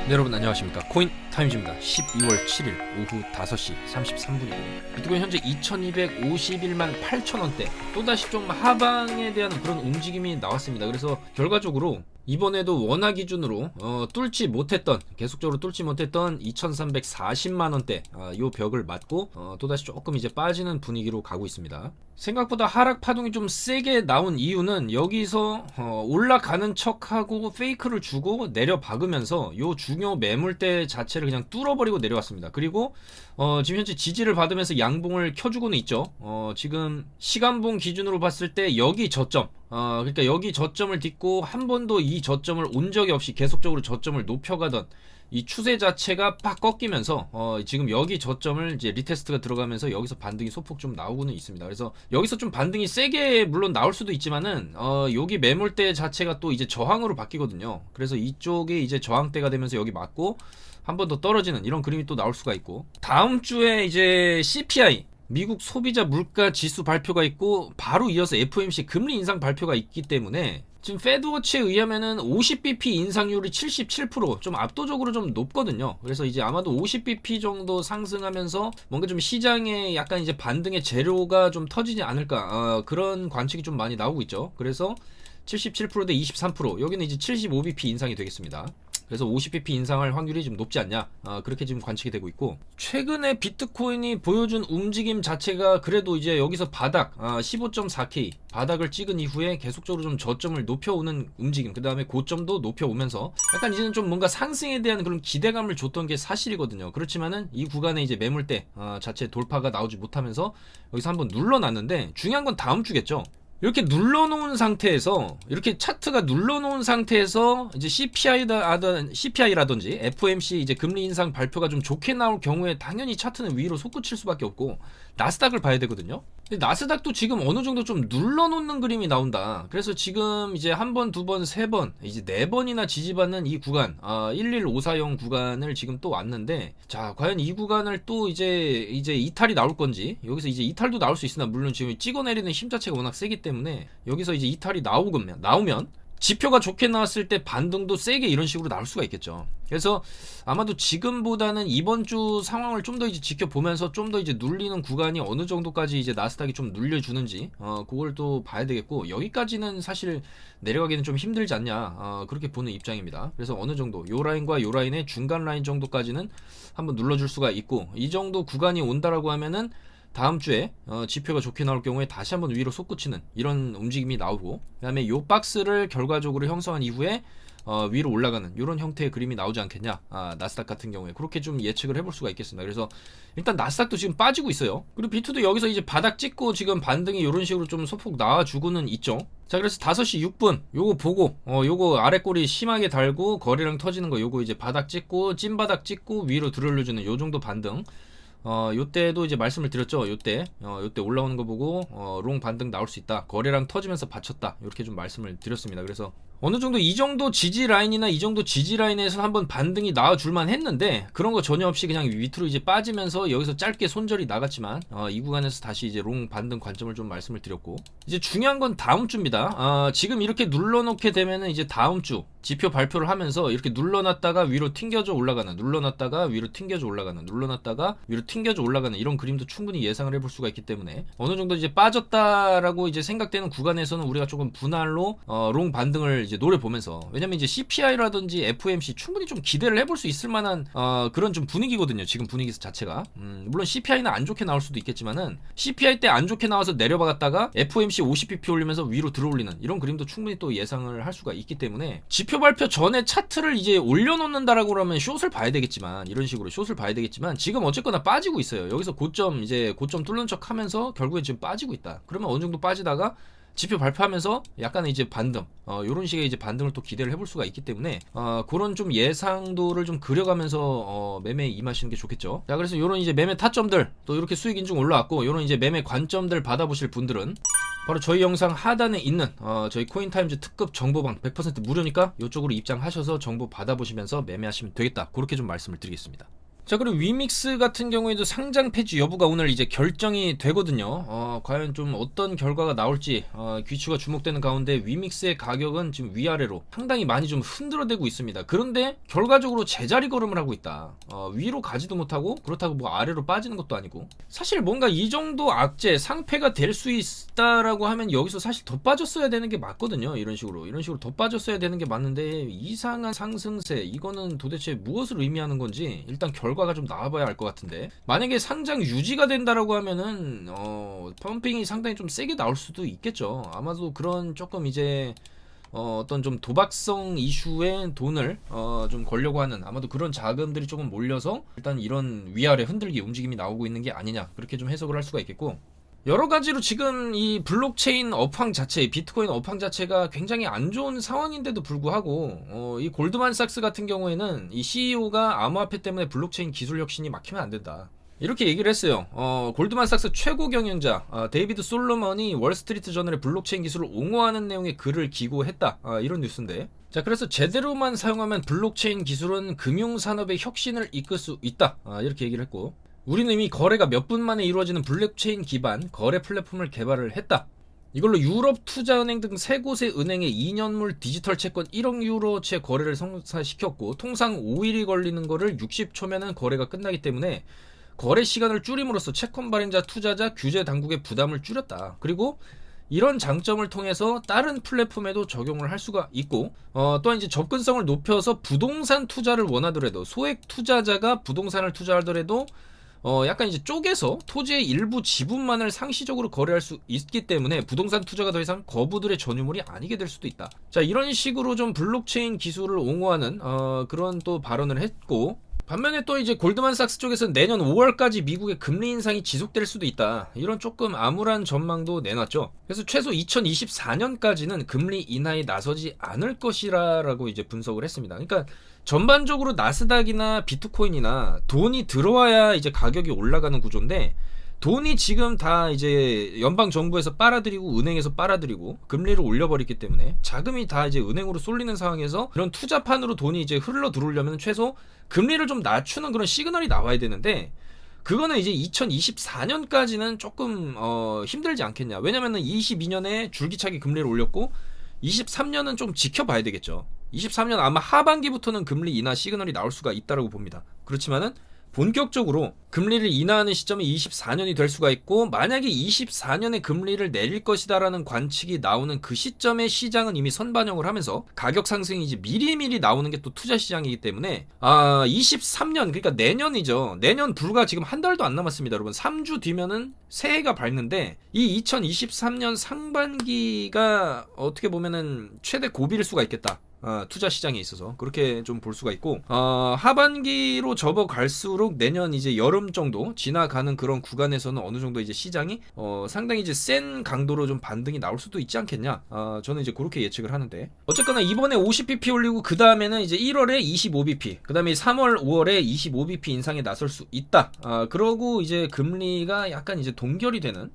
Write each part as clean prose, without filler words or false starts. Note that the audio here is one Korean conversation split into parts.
네, 여러분 안녕하십니까. 코인타임즈입니다. 12월 7일 오후 5시 33분이고 비트코인 현재 2251만 8천원대, 또다시 좀 하방에 대한 그런 움직임이 나왔습니다. 그래서 결과적으로 이번에도 원화 기준으로 뚫지 못했던, 계속적으로 뚫지 못했던 2340만원대 요 벽을 맞고 또다시 조금 이제 빠지는 분위기로 가고 있습니다. 생각보다 하락 파동이 좀 세게 나온 이유는 여기서 올라가는 척하고 페이크를 주고 내려 박으면서 요 중요 매물대 자체를 그냥 뚫어버리고 내려왔습니다. 그리고 지금 현재 지지를 받으면서 양봉을 켜주고는 있죠. 지금 시간봉 기준으로 봤을 때 여기 저점, 그러니까 여기 저점을 딛고 한 번도 이 저점을 온 적이 없이 계속적으로 저점을 높여가던 이 추세 자체가 팍 꺾이면서 지금 여기 저점을 이제 리테스트가 들어가면서 여기서 반등이 소폭 좀 나오고는 있습니다. 그래서 여기서 좀 반등이 세게 물론 나올 수도 있지만은 여기 매물대 자체가 또 이제 저항으로 바뀌거든요. 그래서 이쪽이 이제 저항대가 되면서 여기 맞고 한 번 더 떨어지는 이런 그림이 또 나올 수가 있고, 다음 주에 이제 CPI 미국 소비자 물가 지수 발표가 있고 바로 이어서 FOMC 금리 인상 발표가 있기 때문에 지금 페드워치에 의하면은 50bp 인상률이 77%, 좀 압도적으로 좀 높거든요. 그래서 이제 아마도 50bp 정도 상승하면서 뭔가 좀 시장에 약간 이제 반등의 재료가 좀 터지지 않을까, 그런 관측이 좀 많이 나오고 있죠. 그래서 77%대 23%, 여기는 이제 75bp 인상이 되겠습니다. 그래서 50bp 인상할 확률이 좀 높지 않냐, 그렇게 지금 관측이 되고 있고, 최근에 비트코인이 보여준 움직임 자체가 그래도 이제 여기서 바닥 15.4K 바닥을 찍은 이후에 계속적으로 좀 저점을 높여오는 움직임, 그 다음에 고점도 높여오면서 약간 이제는 좀 뭔가 상승에 대한 그런 기대감을 줬던 게 사실이거든요. 그렇지만은 이 구간에 이제 매물대 자체 돌파가 나오지 못하면서 여기서 한번 눌러놨는데, 중요한 건 다음 주겠죠. 이렇게 눌러놓은 상태에서, 이렇게 차트가 눌러놓은 상태에서 이제 CPI라든지 FOMC 이제 금리 인상 발표가 좀 좋게 나올 경우에 당연히 차트는 위로 솟구칠 수밖에 없고, 나스닥을 봐야 되거든요. 근데 나스닥도 지금 어느 정도 좀 눌러놓는 그림이 나온다. 그래서 지금 이제 한 번, 두 번, 세 번, 이제 네 번이나 지지받는 이 구간, 11540 구간을 지금 또 왔는데, 자, 과연 이 구간을 또 이제 이탈이 나올 건지, 여기서 이제 이탈도 나올 수 있으나, 물론 지금 찍어내리는 힘 자체가 워낙 세기 때문에 여기서 이제 이탈이 나오면 지표가 좋게 나왔을 때 반등도 세게 이런 식으로 나올 수가 있겠죠. 그래서 아마도 지금보다는 이번 주 상황을 좀 더 이제 지켜보면서 좀 더 이제 눌리는 구간이 어느 정도까지 이제 나스닥이 좀 눌려주는지, 그걸 또 봐야 되겠고, 여기까지는 사실 내려가기는 좀 힘들지 않냐, 그렇게 보는 입장입니다. 그래서 어느 정도 요 라인과 요 라인의 중간 라인 정도까지는 한번 눌러줄 수가 있고, 이 정도 구간이 온다라고 하면은 다음 주에 지표가 좋게 나올 경우에 다시 한번 위로 솟구치는 이런 움직임이 나오고, 그 다음에 요 박스를 결과적으로 형성한 이후에 위로 올라가는 이런 형태의 그림이 나오지 않겠냐, 나스닥 같은 경우에 그렇게 좀 예측을 해볼 수가 있겠습니다. 그래서 일단 나스닥도 지금 빠지고 있어요. 그리고 비트도 여기서 이제 바닥 찍고 지금 반등이 이런 식으로 좀 소폭 나와주고는 있죠. 자, 그래서 5시 6분 요거 보고 요거 아래꼬리 심하게 달고 거래량 터지는 거, 요거 이제 바닥 찍고 찐바닥 찍고 위로 들어올려주는 요 정도 반등, 요때도 이제 말씀을 드렸죠. 요때 올라오는 거 보고 롱 반등 나올 수 있다, 거래량 터지면서 받쳤다, 이렇게 좀 말씀을 드렸습니다. 그래서 어느 정도 이 정도 지지 라인이나 이 정도 지지 라인에서 한번 반등이 나와줄만 했는데, 그런 거 전혀 없이 그냥 밑으로 이제 빠지면서 여기서 짧게 손절이 나갔지만, 이 구간에서 다시 이제 롱 반등 관점을 좀 말씀을 드렸고, 이제 중요한 건 다음 주입니다. 지금 이렇게 눌러놓게 되면은 이제 다음 주 지표 발표를 하면서 이렇게 눌러놨다가 위로 튕겨져 올라가는, 눌러놨다가 위로 튕겨져 올라가는, 눌러놨다가 위로 튕겨져 올라가는 이런 그림도 충분히 예상을 해볼 수가 있기 때문에, 어느 정도 이제 빠졌다라고 이제 생각되는 구간에서는 우리가 조금 분할로 롱 반등을 이제 노려보면서, 왜냐면 이제 CPI라든지 FOMC 충분히 좀 기대를 해볼 수 있을 만한 그런 좀 분위기거든요. 지금 분위기 자체가, 물론 CPI는 안 좋게 나올 수도 있겠지만은, CPI 때 안 좋게 나와서 내려박았다가 FOMC 50bp 올리면서 위로 들어올리는 이런 그림도 충분히 또 예상을 할 수가 있기 때문에, 지표 발표 전에 차트를 이제 올려놓는다라고 그러면 숏을 봐야 되겠지만, 이런 식으로 숏을 봐야 되겠지만, 지금 어쨌거나 빠지고 있어요. 여기서 고점 뚫는 척 하면서 결국에 지금 빠지고 있다. 그러면 어느 정도 빠지다가 지표 발표하면서 약간의 이제 반등, 요런 식의 이제 반등을 또 기대를 해볼 수가 있기 때문에, 그런 좀 예상도를 좀 그려가면서 매매에 임하시는 게 좋겠죠. 자, 그래서 요런 이제 매매 타점들, 또 이렇게 수익 인증 올라왔고, 요런 이제 매매 관점들 받아보실 분들은 바로 저희 영상 하단에 있는 저희 코인타임즈 특급 정보방 100% 무료니까 이쪽으로 입장하셔서 정보 받아보시면서 매매하시면 되겠다, 그렇게 좀 말씀을 드리겠습니다. 자, 그리고 위믹스 같은 경우에도 상장 폐지 여부가 오늘 이제 결정이 되거든요. 과연 좀 어떤 결과가 나올지 귀추가 주목되는 가운데 위믹스의 가격은 지금 위아래로 상당히 많이 좀 흔들어대고 있습니다. 그런데 결과적으로 제자리 걸음을 하고 있다. 위로 가지도 못하고 그렇다고 뭐 아래로 빠지는 것도 아니고, 사실 뭔가 이 정도 악재 상패가 될 수 있다라고 하면 여기서 사실 더 빠졌어야 되는 게 맞거든요. 이런 식으로 더 빠졌어야 되는 게 맞는데, 이상한 상승세, 이거는 도대체 무엇을 의미하는 건지 일단 결과가 좀 나와봐야 알 것 같은데, 만약에 상장 유지가 된다라고 하면은 펌핑이 상당히 좀 세게 나올 수도 있겠죠. 아마도 그런 조금 이제 어떤 좀 도박성 이슈에 돈을 좀 걸려고 하는, 아마도 그런 자금들이 조금 몰려서 일단 이런 위아래 흔들기 움직임이 나오고 있는 게 아니냐, 그렇게 좀 해석을 할 수가 있겠고, 여러 가지로 지금 이 블록체인 업황 자체, 비트코인 업황 자체가 굉장히 안 좋은 상황인데도 불구하고 이 골드만삭스 같은 경우에는 이 CEO가 암호화폐 때문에 블록체인 기술 혁신이 막히면 안 된다, 이렇게 얘기를 했어요. 골드만삭스 최고 경영자 데이비드 솔로먼이 월스트리트 저널에 블록체인 기술을 옹호하는 내용의 글을 기고했다, 이런 뉴스인데, 자, 그래서 제대로만 사용하면 블록체인 기술은 금융산업의 혁신을 이끌 수 있다, 이렇게 얘기를 했고, 우리는 이미 거래가 몇 분 만에 이루어지는 블록체인 기반 거래 플랫폼을 개발을 했다. 이걸로 유럽 투자은행 등 세 곳의 은행의 2년물 디지털 채권 1억 유로채 거래를 성사시켰고, 통상 5일이 걸리는 거를 60초면은 거래가 끝나기 때문에 거래 시간을 줄임으로써 채권 발행자, 투자자, 규제 당국의 부담을 줄였다. 그리고 이런 장점을 통해서 다른 플랫폼에도 적용을 할 수가 있고, 또한 이제 접근성을 높여서 부동산 투자를 원하더라도, 소액 투자자가 부동산을 투자하더라도 약간 이제 쪼개서 토지의 일부 지분만을 상시적으로 거래할 수 있기 때문에 부동산 투자가 더 이상 거부들의 전유물이 아니게 될 수도 있다. 자, 이런 식으로 좀 블록체인 기술을 옹호하는 그런 또 발언을 했고, 반면에 또 이제 골드만삭스 쪽에서는 내년 5월까지 미국의 금리 인상이 지속될 수도 있다, 이런 조금 암울한 전망도 내놨죠. 그래서 최소 2024년까지는 금리 인하에 나서지 않을 것이라고 이제 분석을 했습니다. 그러니까 전반적으로 나스닥이나 비트코인이나 돈이 들어와야 이제 가격이 올라가는 구조인데, 돈이 지금 다 이제 연방 정부에서 빨아들이고 은행에서 빨아들이고 금리를 올려버렸기 때문에 자금이 다 이제 은행으로 쏠리는 상황에서 이런 투자판으로 돈이 이제 흘러 들어오려면 최소 금리를 좀 낮추는 그런 시그널이 나와야 되는데, 그거는 이제 2024년까지는 조금 힘들지 않겠냐. 왜냐면은 22년에 줄기차게 금리를 올렸고 23년은 좀 지켜봐야 되겠죠. 23년 아마 하반기부터는 금리 인하 시그널이 나올 수가 있다고 봅니다. 그렇지만은 본격적으로 금리를 인하하는 시점이 24년이 될 수가 있고, 만약에 24년에 금리를 내릴 것이다라는 관측이 나오는 그 시점에 시장은 이미 선반영을 하면서 가격 상승이 이제 미리미리 나오는 게 또 투자 시장이기 때문에 23년, 그러니까 내년이죠. 내년 불과 지금 한 달도 안 남았습니다, 여러분. 3주 뒤면은 새해가 밝는데, 이 2023년 상반기가 어떻게 보면은 최대 고비일 수가 있겠다. 투자 시장에 있어서 그렇게 좀 볼 수가 있고, 하반기로 접어갈수록 내년 이제 여름 정도 지나가는 그런 구간에서는 어느 정도 이제 시장이 상당히 이제 센 강도로 좀 반등이 나올 수도 있지 않겠냐. 저는 이제 그렇게 예측을 하는데, 어쨌거나 이번에 50bp 올리고 그 다음에는 이제 1월에 25bp, 그 다음에 3월, 5월에 25bp 인상에 나설 수 있다. 그러고 이제 금리가 약간 이제 동결이 되는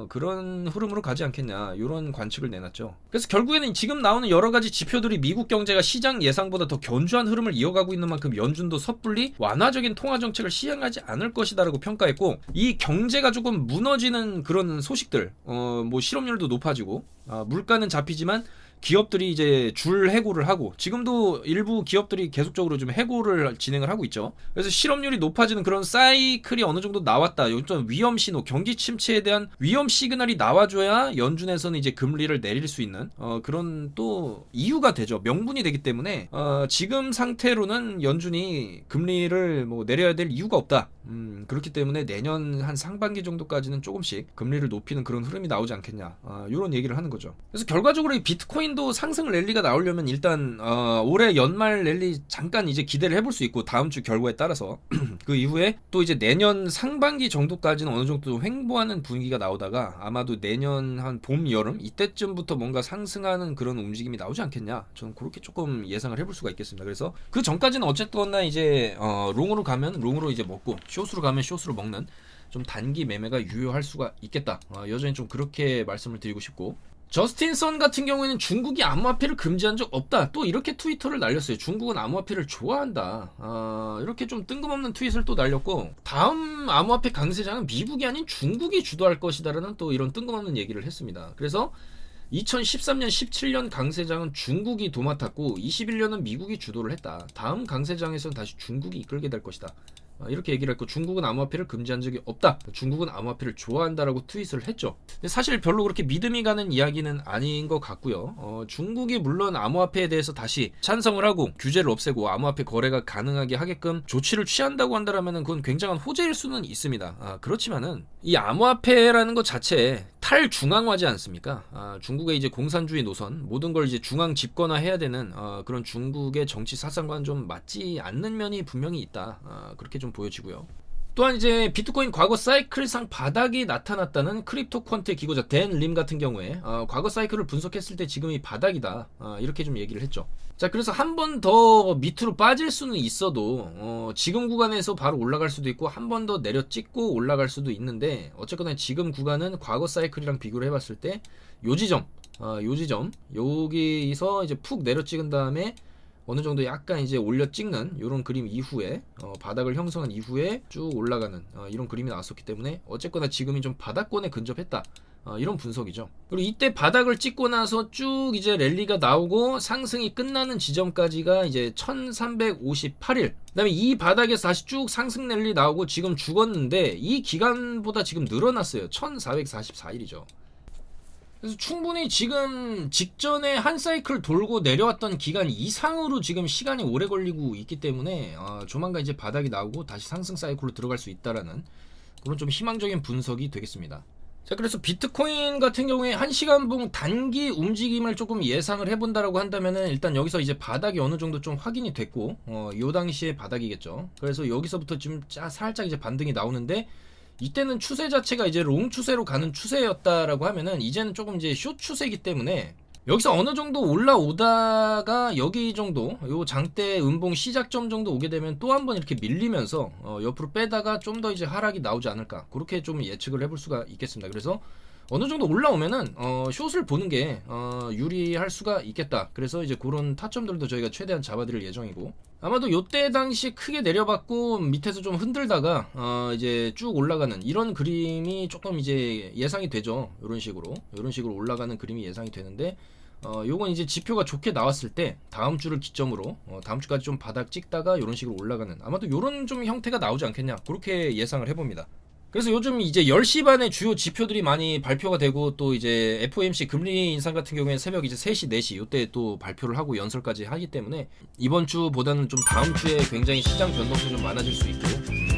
그런 흐름으로 가지 않겠냐, 이런 관측을 내놨죠. 그래서 결국에는 지금 나오는 여러 가지 지표들이 미국 경제가 시장 예상보다 더 견조한 흐름을 이어가고 있는 만큼 연준도 섣불리 완화적인 통화 정책을 시행하지 않을 것이다라고 평가했고, 이 경제가 조금 무너지는 그런 소식들, 뭐 실업률도 높아지고 물가는 잡히지만 기업들이 이제 줄 해고를 하고, 지금도 일부 기업들이 계속적으로 좀 해고를 진행을 하고 있죠. 그래서 실업률이 높아지는 그런 사이클이 어느 정도 나왔다. 요즘 위험 신호, 경기 침체에 대한 위험 시그널이 나와줘야 연준에서는 이제 금리를 내릴 수 있는 그런 또 이유가 되죠. 명분이 되기 때문에 지금 상태로는 연준이 금리를 뭐 내려야 될 이유가 없다. 그렇기 때문에 내년 한 상반기 정도까지는 조금씩 금리를 높이는 그런 흐름이 나오지 않겠냐, 이런 얘기를 하는 거죠. 그래서 결과적으로 이 비트코인도 상승 랠리가 나오려면 일단 올해 연말 랠리 잠깐 이제 기대를 해볼 수 있고, 다음 주 결과에 따라서 그 이후에 또 이제 내년 상반기 정도까지는 어느 정도 횡보하는 분위기가 나오다가 아마도 내년 한 봄, 여름 이때쯤부터 뭔가 상승하는 그런 움직임이 나오지 않겠냐, 저는 그렇게 조금 예상을 해볼 수가 있겠습니다. 그래서 그 전까지는 어쨌거나 이제 롱으로 가면 롱으로 이제 먹고, 숏으로 가면 숏으로 먹는 좀 단기 매매가 유효할 수가 있겠다. 여전히 좀 그렇게 말씀을 드리고 싶고, 저스틴 선 같은 경우에는 중국이 암호화폐를 금지한 적 없다. 또 이렇게 트위터를 날렸어요. 중국은 암호화폐를 좋아한다. 이렇게 좀 뜬금없는 트윗을 또 날렸고, 다음 암호화폐 강세장은 미국이 아닌 중국이 주도할 것이다라는 또 이런 뜬금없는 얘기를 했습니다. 그래서 2013년, 17년 강세장은 중국이 도맡았고 21년은 미국이 주도를 했다. 다음 강세장에서는 다시 중국이 이끌게 될 것이다. 이렇게 얘기를 했고, 중국은 암호화폐를 금지한 적이 없다. 중국은 암호화폐를 좋아한다라고 트윗을 했죠. 근데 사실 별로 그렇게 믿음이 가는 이야기는 아닌 것 같고요. 중국이 물론 암호화폐에 대해서 다시 찬성을 하고 규제를 없애고 암호화폐 거래가 가능하게 하게끔 조치를 취한다고 한다면 그건 굉장한 호재일 수는 있습니다. 그렇지만은 이 암호화폐라는 것 자체에 탈중앙화지 않습니까? 중국의 이제 공산주의 노선, 모든 걸 이제 중앙 집권화해야 되는 그런 중국의 정치 사상과는 좀 맞지 않는 면이 분명히 있다. 그렇게 좀 보여지고요. 또한 이제 비트코인 과거 사이클상 바닥이 나타났다는 크립토 퀀트 기고자 댄 림 같은 경우에 과거 사이클을 분석했을 때 지금이 바닥이다. 이렇게 좀 얘기를 했죠. 자, 그래서 한 번 더 밑으로 빠질 수는 있어도 지금 구간에서 바로 올라갈 수도 있고 한 번 더 내려 찍고 올라갈 수도 있는데, 어쨌거나 지금 구간은 과거 사이클이랑 비교를 해봤을 때 요 지점, 여기서 이제 푹 내려 찍은 다음에 어느 정도 약간 이제 올려 찍는 이런 그림 이후에 바닥을 형성한 이후에 쭉 올라가는 이런 그림이 나왔었기 때문에 어쨌거나 지금이 좀 바닥권에 근접했다. 이런 분석이죠. 그리고 이때 바닥을 찍고 나서 쭉 이제 랠리가 나오고 상승이 끝나는 지점까지가 이제 1358일. 그다음에 이 바닥에서 다시 쭉 상승 랠리 나오고 지금 죽었는데 이 기간보다 지금 늘어났어요. 1444일이죠. 그래서 충분히 지금 직전에 한 사이클 돌고 내려왔던 기간 이상으로 지금 시간이 오래 걸리고 있기 때문에 조만간 이제 바닥이 나오고 다시 상승 사이클로 들어갈 수 있다라는 그런 좀 희망적인 분석이 되겠습니다. 자, 그래서 비트코인 같은 경우에 1시간봉 단기 움직임을 조금 예상을 해본다라고 한다면은 일단 여기서 이제 바닥이 어느 정도 좀 확인이 됐고 요 당시에 바닥이겠죠. 그래서 여기서부터 좀 살짝 이제 반등이 나오는데, 이때는 추세 자체가 이제 롱 추세로 가는 추세였다라고 하면은 이제는 조금 이제 숏 추세이기 때문에 여기서 어느 정도 올라오다가 여기 정도, 요 장대 음봉 시작점 정도 오게 되면 또 한번 이렇게 밀리면서 옆으로 빼다가 좀 더 이제 하락이 나오지 않을까, 그렇게 좀 예측을 해볼 수가 있겠습니다. 그래서 어느 정도 올라오면은 숏을 보는 게 유리할 수가 있겠다. 그래서 이제 그런 타점들도 저희가 최대한 잡아드릴 예정이고, 아마도 요때 당시 크게 내려받고 밑에서 좀 흔들다가 이제 쭉 올라가는 이런 그림이 조금 이제 예상이 되죠. 이런 식으로 올라가는 그림이 예상이 되는데, 요건 이제 지표가 좋게 나왔을 때 다음 주를 기점으로 다음 주까지 좀 바닥 찍다가 이런 식으로 올라가는, 아마도 요런 좀 형태가 나오지 않겠냐, 그렇게 예상을 해봅니다. 그래서 요즘 이제 10시 반에 주요 지표들이 많이 발표가 되고, 또 이제 FOMC 금리 인상 같은 경우에 새벽 이제 3시, 4시 요때 또 발표를 하고 연설까지 하기 때문에 이번 주보다는 좀 다음 주에 굉장히 시장 변동성이 좀 많아질 수 있고,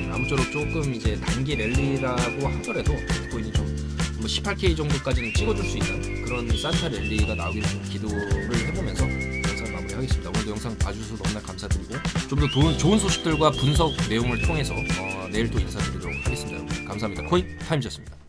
아무쪼록 조금 이제 단기 랠리라고 하더라도 비트코인이 좀 18K 정도까지는 찍어줄 수 있는 그런 산타 랠리가 나오기를 좀 기도를 해보면서 영상 마무리하겠습니다. 오늘도 영상 봐주셔서 너무나 감사드리고, 좀 더 좋은 소식들과 분석 내용을 통해서 내일 또 인사드리도록 하겠습니다. 감사합니다. 코인 타임즈였습니다.